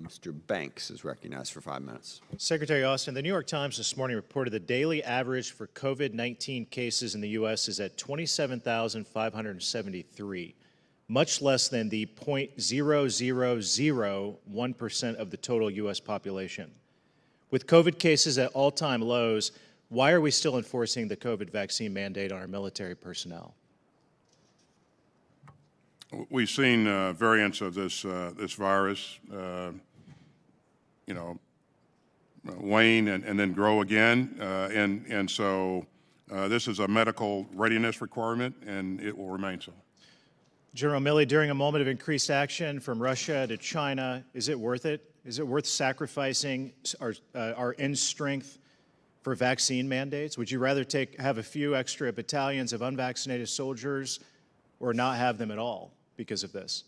Mr. Banks is recognized for 5 minutes. Secretary Austin, the New York Times this morning reported the daily average for COVID-19 cases in the U.S. is at 27,573, much less than the 0.0001% of the total U.S. population. With COVID cases at all-time lows, why are we still enforcing the COVID vaccine mandate on our military personnel? We've seen variants of this virus, wane and then grow again, and so this is a medical readiness requirement, and it will remain so. General Milley, during a moment of increased action from Russia to China, is it worth it? Is it worth sacrificing our end strength for vaccine mandates? Would you rather have a few extra battalions of unvaccinated soldiers or not have them at all because of this?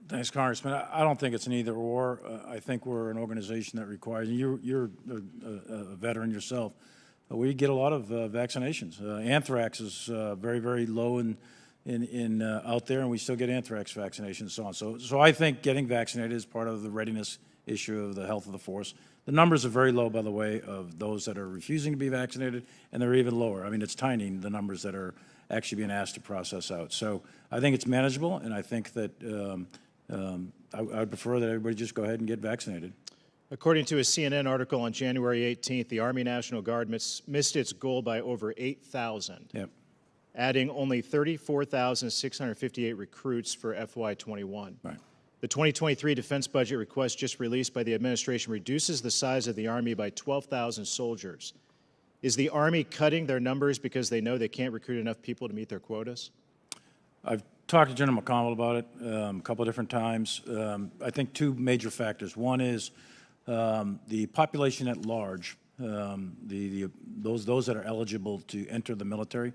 Thanks, Congressman. I don't think it's an either or. I think we're an organization that requires, and you're a veteran yourself, we get a lot of vaccinations. Anthrax is very, very low out there, and we still get anthrax vaccinations and so on. So I think getting vaccinated is part of the readiness issue of the health of the force. The numbers are very low, by the way, of those that are refusing to be vaccinated, and they're even lower. I mean, it's tiny, the numbers that are actually being asked to process out. So I think it's manageable, and I think that I would prefer that everybody just go ahead and get vaccinated. According to a CNN article on January 18th, the Army National Guard missed its goal by over 8,000, Yep. adding only 34,658 recruits for FY21. Right. The 2023 defense budget request just released by the administration reduces the size of the Army by 12,000 soldiers. Is the Army cutting their numbers because they know they can't recruit enough people to meet their quotas? I've talked to General McConnell about it a couple of different times. I think two major factors. One is the population at large, those that are eligible to enter the military.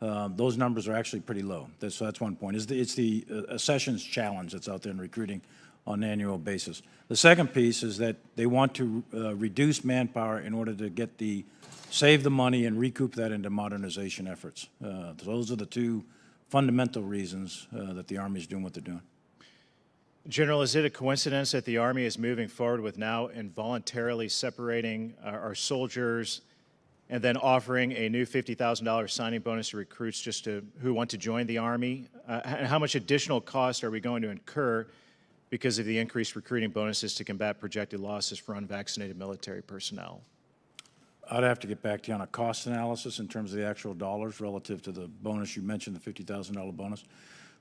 Those numbers are actually pretty low. So that's one point. It's the accessions challenge that's out there in recruiting on an annual basis. The second piece is that they want to reduce manpower in order to save the money and recoup that into modernization efforts. Those are the two fundamental reasons that the Army is doing what they're doing. General, is it a coincidence that the Army is moving forward with now involuntarily separating our soldiers and then offering a new $50,000 signing bonus to recruits who want to join the Army? And how much additional cost are we going to incur because of the increased recruiting bonuses to combat projected losses for unvaccinated military personnel? I'd have to get back to you on a cost analysis in terms of the actual dollars relative to the bonus you mentioned, the $50,000 bonus.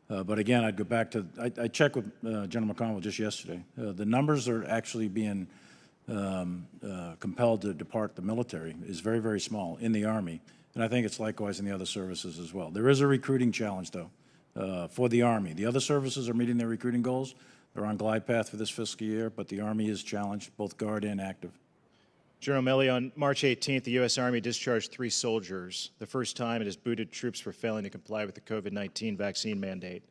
But again, I'd go back to, I checked with General McConnell just yesterday. The numbers are actually being compelled to depart the military is very, very small in the Army. And I think it's likewise in the other services as well. There is a recruiting challenge, though, for the Army. The other services are meeting their recruiting goals. They're on glide path for this fiscal year, but the Army is challenged, both Guard and active. General Milley, on March 18th, the U.S. Army discharged 3 soldiers, the first time it has booted troops for failing to comply with the COVID-19 vaccine mandate.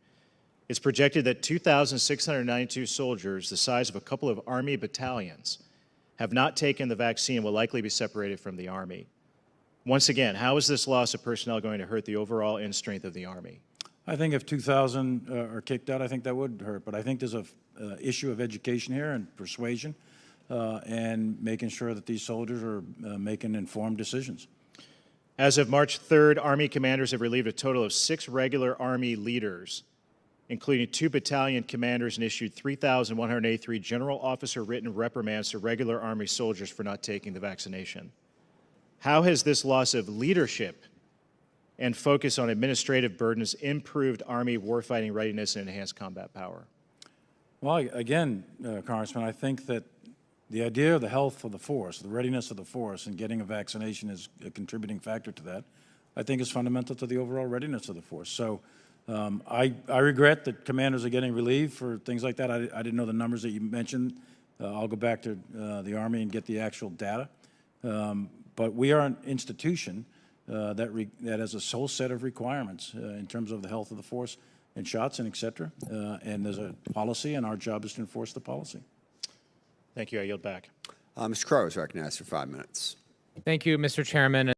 It's projected that 2,692 soldiers, the size of a couple of Army battalions, have not taken the vaccine and will likely be separated from the Army. Once again, how is this loss of personnel going to hurt the overall end strength of the Army? I think if 2,000 are kicked out, I think that would hurt. But I think there's an issue of education here and persuasion. And making sure that these soldiers are making informed decisions. As of March 3rd, Army commanders have relieved a total of 6 regular Army leaders, including 2 battalion commanders, and issued 3,183 general officer written reprimands to regular Army soldiers for not taking the vaccination. How has this loss of leadership and focus on administrative burdens improved Army warfighting readiness and enhanced combat power? Well, again, Congressman, I think that the idea of the health of the force, the readiness of the force, and getting a vaccination is a contributing factor to that, I think is fundamental to the overall readiness of the force. So I regret that commanders are getting relieved for things like that. I didn't know the numbers that you mentioned. I'll go back to the Army and get the actual data. But we are an institution that has a whole set of requirements in terms of the health of the force and shots and et cetera. And there's a policy, and our job is to enforce the policy. Thank you. I yield back. Mr. Crow is recognized for 5 minutes. Thank you, Mr. Chairman.